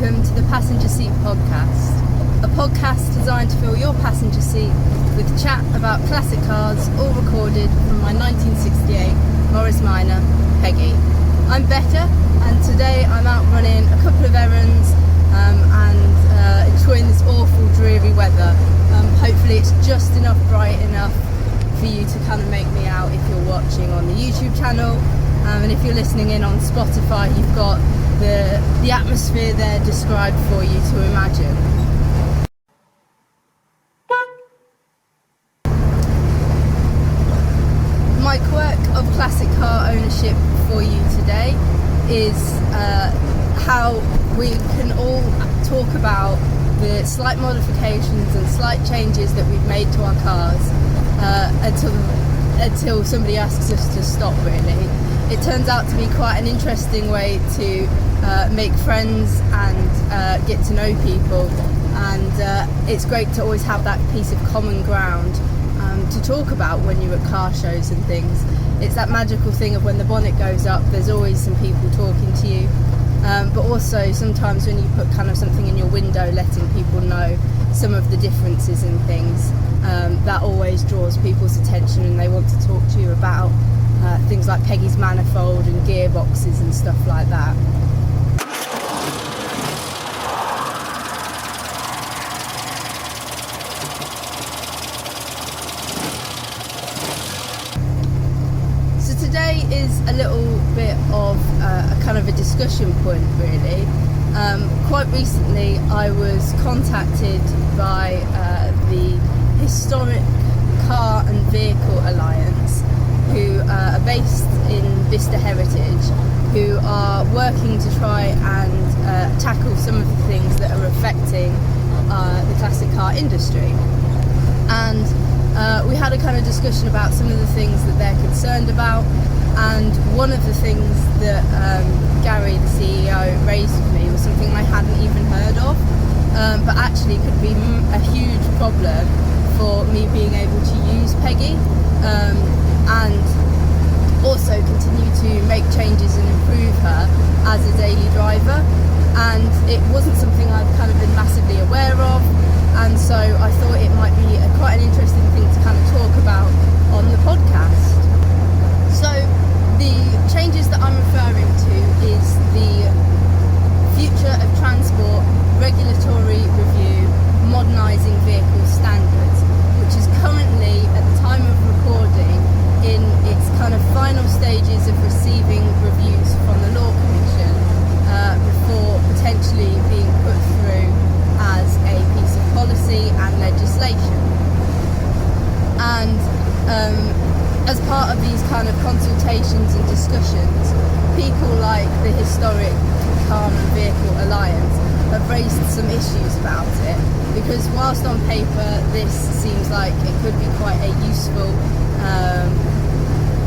welcome to the Passenger Seat Podcast, a podcast designed to fill your passenger seat with chat about classic cars, all recorded from my 1968 Morris Minor, Peggy. I'm Becca, and today I'm out running a couple of errands and enjoying this awful dreary weather. Hopefully it's just bright enough for you to kind of make me out if you're watching on the YouTube channel, and if you're listening in on Spotify, you've got the atmosphere there described for you to imagine. My quirk of classic car ownership for you today is how we can all talk about the slight modifications and slight changes that we've made to our cars until somebody asks us to stop, really. It turns out to be quite an interesting way to make friends and get to know people, and it's great to always have that piece of common ground to talk about when you're at car shows and things. It's that magical thing of when the bonnet goes up, there's always some people talking to you, but also sometimes when you put kind of something in your window letting people know some of the differences in things, that always draws people's attention and they want to talk to you about things like Peggy's manifold and gearboxes and stuff like that. So today is a little bit of a kind of a discussion point, really. Quite recently I was contacted by the Historic Car and Vehicle Alliance, who are based in Vista Heritage, who are working to try and tackle some of the things that are affecting the classic car industry. And we had a kind of discussion about some of the things that they're concerned about, and one of the things that Gary, the CEO, raised with me was something I hadn't even heard of, but actually could be a huge problem for me being able to use Peggy, and also continue to make changes and improve her as a daily driver. And it wasn't something I'd kind of been massively aware of, and so I thought it might be quite an interesting thing to kind of talk about on the podcast. So the changes that I'm referring to is the Future of Transport Regulatory Review Modernising Vehicle Standard, which is currently, at the time of recording, in its kind of final stages of receiving reviews from the Law Commission before potentially being put through as a piece of policy and legislation. And as part of these kind of consultations and discussions, people like the Historic Car and Vehicle Alliance have raised some issues about it, because whilst on paper this seems like it could be quite a useful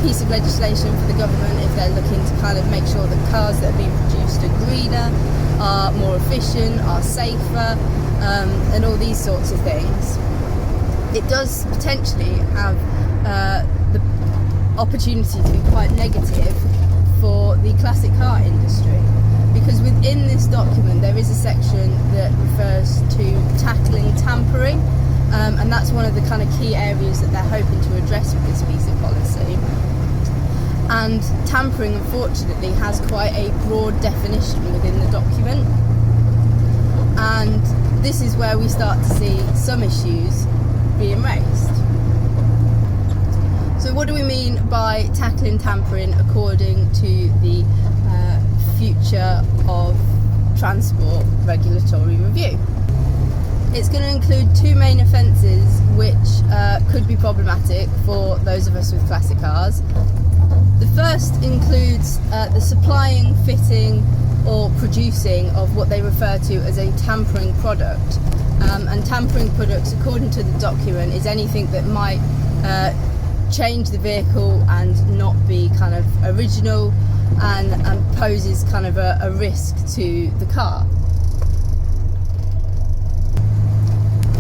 piece of legislation for the government if they're looking to kind of make sure that cars that are being produced are greener, are more efficient, are safer, and all these sorts of things, it does potentially have the opportunity to be quite negative for the classic car industry, because within this document there is a section that refers to tackling tampering, and that's one of the kind of key areas that they're hoping to address with this piece of policy. And tampering, unfortunately, has quite a broad definition within the document, and this is where we start to see some issues being raised. So what do we mean by tackling tampering according to the Future of Transport Regulatory Review? It's going to include two main offences which could be problematic for those of us with classic cars. The first includes the supplying, fitting or producing of what they refer to as a tampering product. And tampering products, according to the document, is anything that might change the vehicle and not be kind of original, and poses kind of a risk to the car.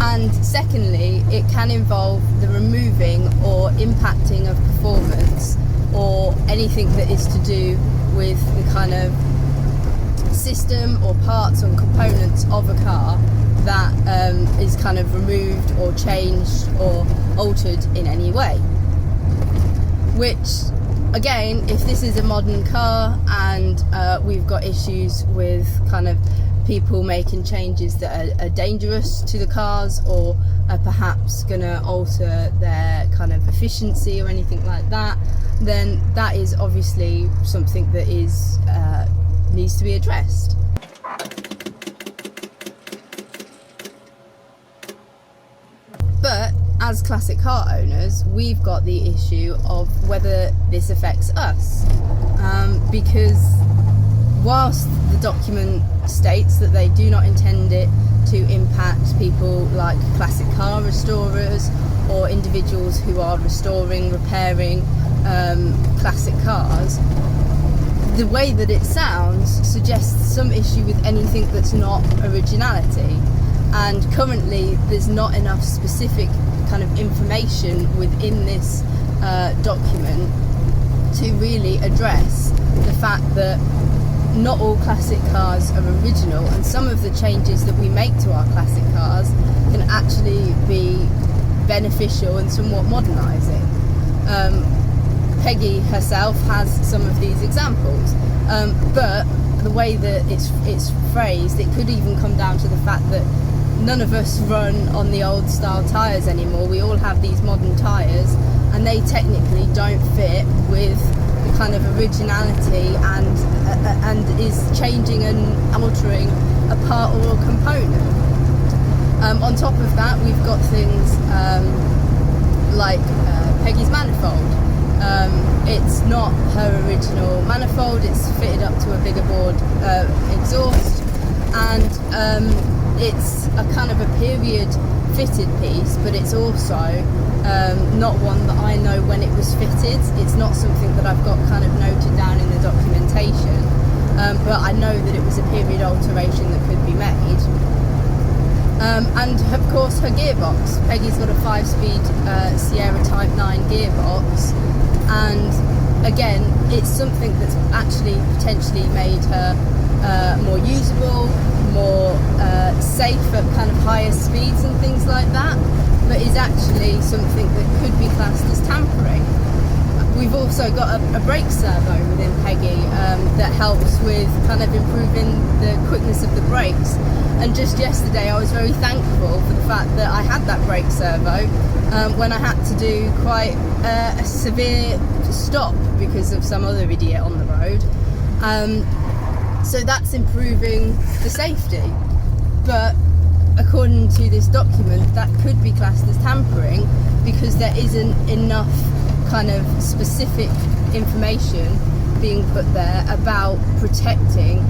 And secondly, it can involve the removing or impacting of performance, or anything that is to do with the kind of system or parts or components of a car that is kind of removed or changed or altered in any way. Which, again, if this is a modern car and we've got issues with kind of people making changes that are dangerous to the cars or are perhaps going to alter their kind of efficiency or anything like that, then that is obviously something that is needs to be addressed. But as classic car owners, we've got the issue of whether this affects us, because whilst the document states that they do not intend it to impact people like classic car restorers or individuals who are restoring, repairing classic cars, the way that it sounds suggests some issue with anything that's not originality. And currently there's not enough specific kind of information within this document to really address the fact that not all classic cars are original, and some of the changes that we make to our classic cars can actually be beneficial and somewhat modernising. Peggy herself has some of these examples, but the way that it's phrased, it could even come down to the fact that none of us run on the old style tyres anymore. We all have these modern tyres, and they technically don't fit with the kind of originality and is changing and altering a part or a component. On top of that, we've got things like Peggy's manifold. It's not her original manifold, it's fitted up to a bigger board exhaust, and it's a kind of a period fitted piece, but it's also not one that I know when it was fitted. It's not something that I've got kind of noted down in the documentation, but I know that it was a period alteration that could be made. And of course her gearbox. Peggy's got a 5-speed Sierra Type 9 gearbox, and again, it's something that's actually potentially made her more usable, more safe at kind of higher speeds and things like that, but is actually something that could be classed as tampering. We've also got a brake servo within Peggy that helps with kind of improving the quickness of the brakes, and just yesterday I was very thankful for the fact that I had that brake servo when I had to do quite a severe stop because of some other idiot on the road. So that's improving the safety, but according to this document that could be classed as tampering because there isn't enough kind of specific information being put there about protecting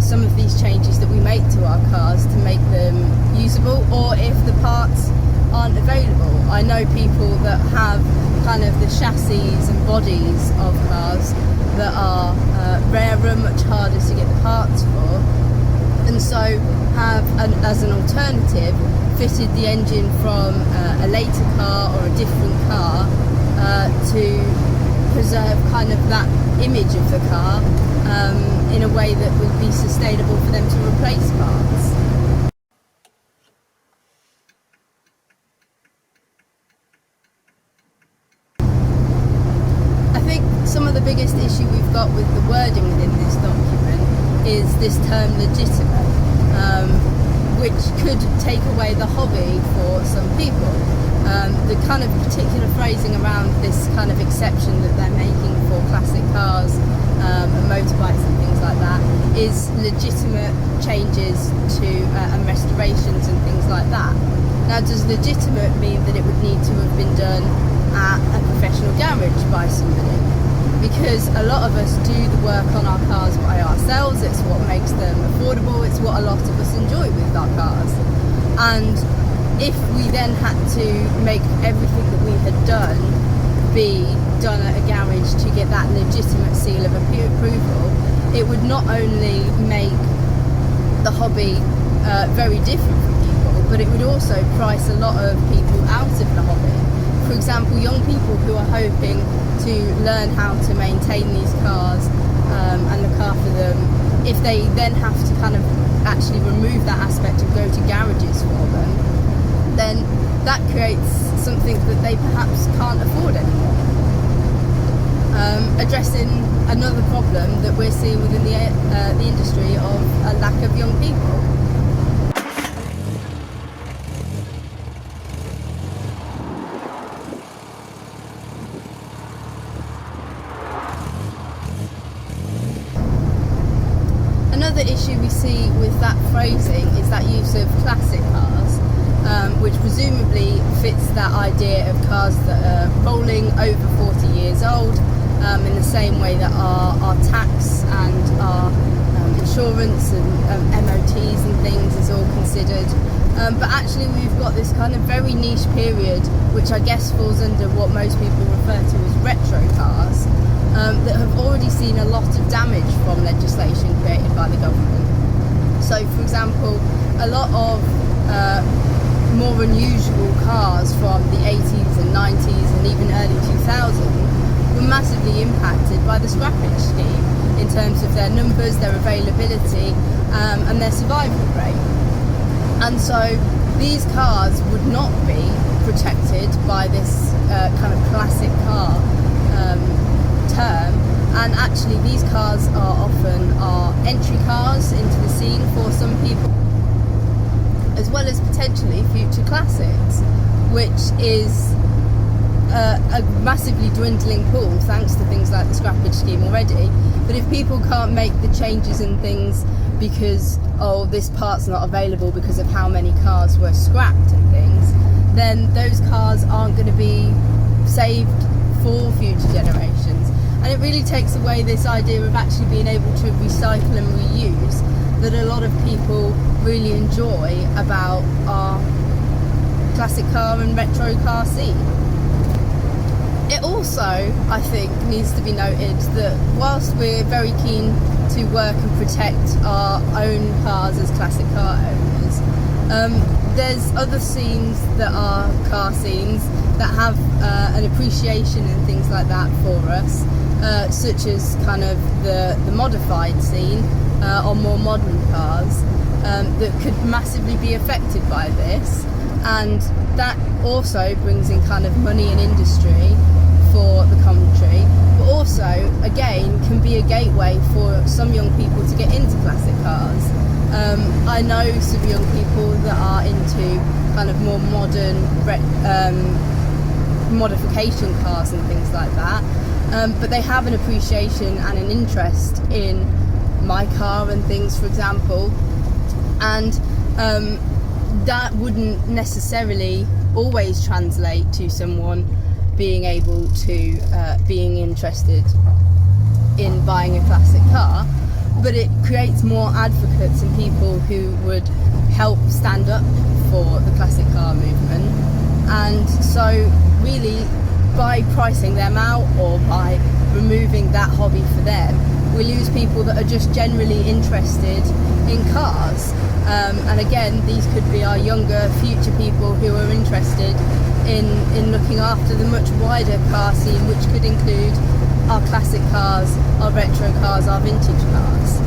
some of these changes that we make to our cars to make them usable, or if the parts aren't available. I know people that have kind of the chassis and bodies of cars that are rarer, much harder to get the parts for, and so have, as an alternative, fitted the engine from a later car or a different car to preserve kind of that image of the car in a way that would be sustainable for them to replace parts. I think some of the biggest issue we've got with the wording within this document is this term legitimate, which could take away the hobby for some people. The kind of particular phrasing around this kind of exception that they're making for classic cars and motorbikes and things like that is legitimate changes to and restorations and things like that. Now, does legitimate mean that it would need to have been done at a professional garage by somebody? Because a lot of us do the work on our cars by ourselves. It's what makes them affordable. It's what a lot of us enjoy with our cars. And if we then had to make everything that we had done be done at a garage to get that legitimate seal of approval, it would not only make the hobby very different for people, but it would also price a lot of people out of the hobby. For example, young people who are hoping to learn how to maintain these cars and look after them if they then have to kind of actually remove that aspect and go to garages for them, then that creates something that they perhaps can't afford anymore. Addressing another problem that we're seeing within the industry of a lack of young people. Another issue we see with that phrasing is that use of classic cars, which presumably fits that idea of cars that are rolling over 40 years old, in the same way that our tax and our insurance and MOTs and things is all considered. But actually we've got this kind of very niche period, which I guess falls under what most people refer to as retro cars, that have already seen a lot of damage from legislation created by the government. So, for example, a lot of more unusual cars from the 80s and 90s and even early 2000s were massively impacted by the scrappage scheme in terms of their numbers, their availability, and their survival rate. And so these cars would not be protected by this kind of classic car term, and actually these cars are often entry cars into the scene for some people, as well as potentially future classics, which is a massively dwindling pool thanks to things like the scrappage scheme already. But if people can't make the changes in things because this part's not available because of how many cars were scrapped and things, then those cars aren't going to be saved for future generations. And it really takes away this idea of actually being able to recycle and reuse that a lot of people really enjoy about our classic car and retro car scene. It also, I think, needs to be noted that whilst we're very keen to work and protect our own cars as classic car owners, there's other scenes that are car scenes that have an appreciation and things like that for us, such as kind of the modified scene on more modern cars that could massively be affected by this, and that also brings in kind of money and industry for the country, but also again can be a gateway for some young people to get into classic cars. I know some young people that are into kind of more modern modification cars and things like that, but they have an appreciation and an interest in my car and things, for example, and that wouldn't necessarily always translate to someone being able to being interested in buying a classic car, but it creates more advocates and people who would help stand up for the classic car movement. And so really, by pricing them out or by removing that hobby for them, we lose people that are just generally interested in cars. And again, these could be our younger future people who are interested in looking after the much wider car scene, which could include our classic cars, our retro cars, our vintage cars.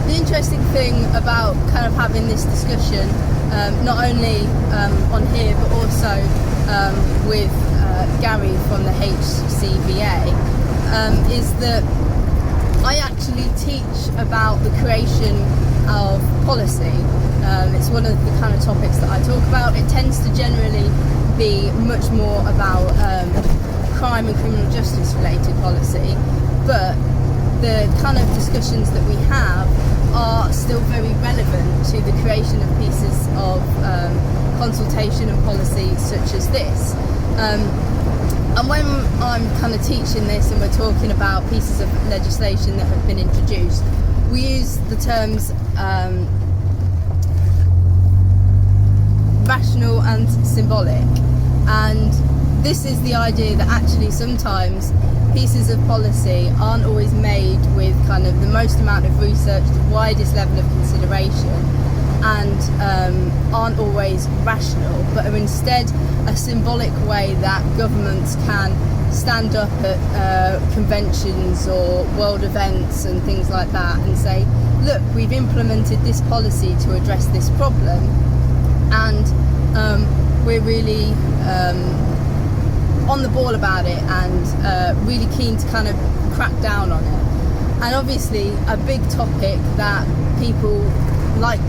The interesting thing about kind of having this discussion, not only on here but also with Gary from the HCVA, is that I actually teach about the creation of policy. It's one of the kind of topics that I talk about. It tends to generally be much more about crime and criminal justice related policy, but the kind of discussions that we have are still very relevant to the creation of pieces of consultation and policy such as this. And when I'm kind of teaching this and we're talking about pieces of legislation that have been introduced, we use the terms rational and symbolic, and this is the idea that actually sometimes pieces of policy aren't always made with kind of the most amount of research, the widest level of consideration, and aren't always rational, but are instead a symbolic way that governments can stand up at conventions or world events and things like that and say, look, we've implemented this policy to address this problem, and we're really on the ball about it and really keen to kind of crack down on it. And obviously a big topic that people like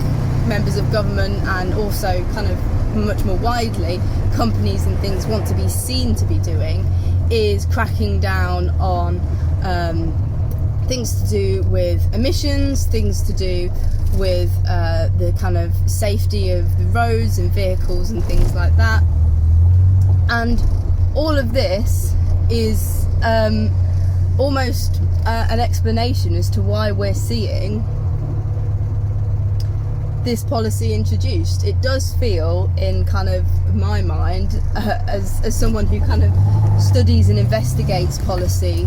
members of government and also kind of much more widely companies and things want to be seen to be doing is cracking down on things to do with emissions, things to do with the kind of safety of the roads and vehicles and things like that. And all of this is almost an explanation as to why we're seeing this policy introduced. It does feel, in kind of my mind, as someone who kind of studies and investigates policy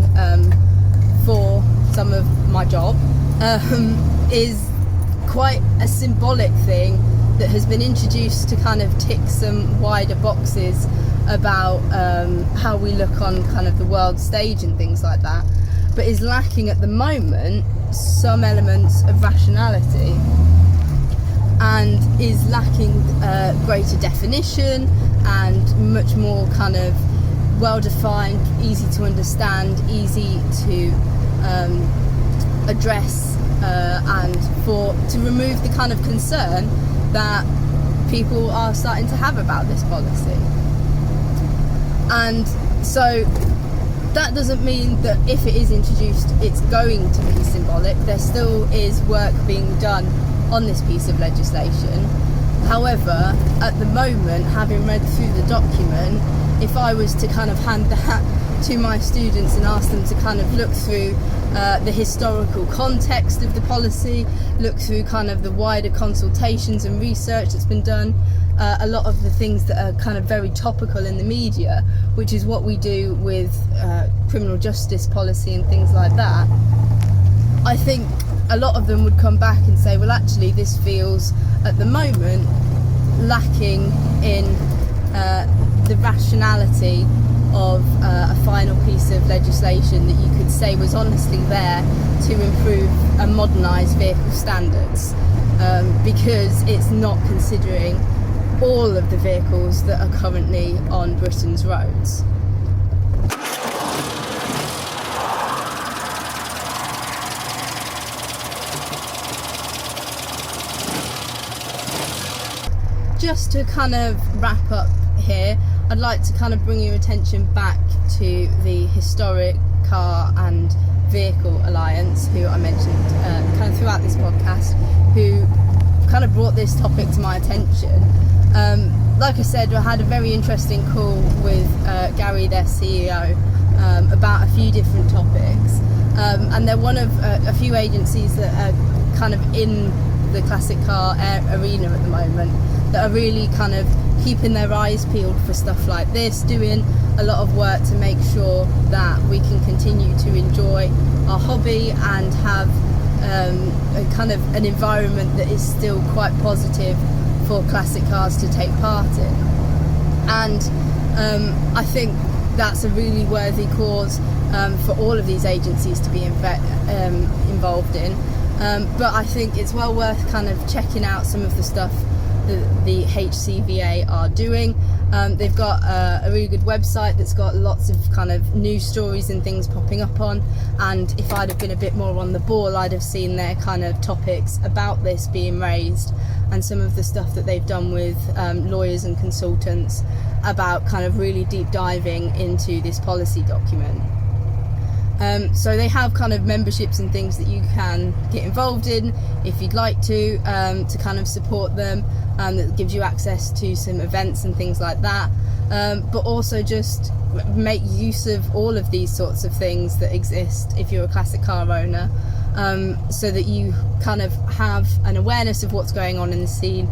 for some of my job, is quite a symbolic thing that has been introduced to kind of tick some wider boxes about how we look on kind of the world stage and things like that, but is lacking at the moment some elements of rationality, and is lacking greater definition and much more kind of well-defined, easy to understand, easy to address, and to remove the kind of concern that people are starting to have about this policy. And so that doesn't mean that if it is introduced it's going to be symbolic. There still is work being done on this piece of legislation. However, at the moment, having read through the document, if I was to kind of hand that to my students and ask them to kind of look through the historical context of the policy, look through kind of the wider consultations and research that's been done, a lot of the things that are kind of very topical in the media, which is what we do with criminal justice policy and things like that, I think a lot of them would come back and say, well, actually this feels at the moment lacking in the rationality of a final piece of legislation that you could say was honestly there to improve and modernise vehicle standards, because it's not considering all of the vehicles that are currently on Britain's roads. Just to kind of wrap up here, I'd like to kind of bring your attention back to the Historic Car and Vehicle Alliance, who I mentioned kind of throughout this podcast, who kind of brought this topic to my attention. Like I said, I had a very interesting call with Gary, their CEO, about a few different topics, and they're one of a few agencies that are kind of in the classic car arena at the moment, that are really kind of keeping their eyes peeled for stuff like this, doing a lot of work to make sure that we can continue to enjoy our hobby and have a kind of an environment that is still quite positive for classic cars to take part in. And I think that's a really worthy cause for all of these agencies to be involved in. But I think it's well worth kind of checking out some of the stuff that the HCVA are doing. They've got a really good website that's got lots of kind of news stories and things popping up on, and if I'd have been a bit more on the ball, I'd have seen their kind of topics about this being raised, and some of the stuff that they've done with lawyers and consultants about kind of really deep diving into this policy document. So they have kind of memberships and things that you can get involved in if you'd like to kind of support them, that gives you access to some events and things like that, but also just make use of all of these sorts of things that exist if you're a classic car owner, so that you kind of have an awareness of what's going on in the scene,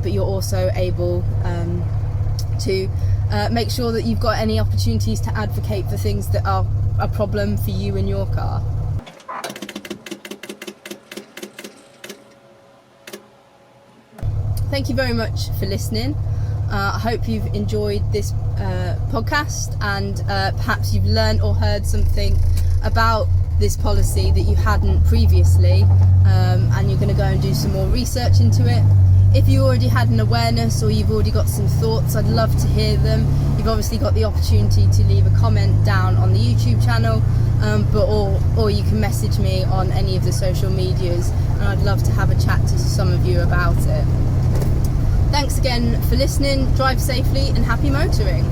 but you're also able to make sure that you've got any opportunities to advocate for things that are a problem for you and your car. Thank you very much for listening. I hope you've enjoyed this podcast, and perhaps you've learned or heard something about this policy that you hadn't previously, and you're going to go and do some more research into it. If you already had an awareness or you've already got some thoughts, I'd love to hear them. You've obviously got the opportunity to leave a comment down on the YouTube channel, or you can message me on any of the social medias, and I'd love to have a chat to some of you about it. Thanks again for listening. Drive safely and happy motoring.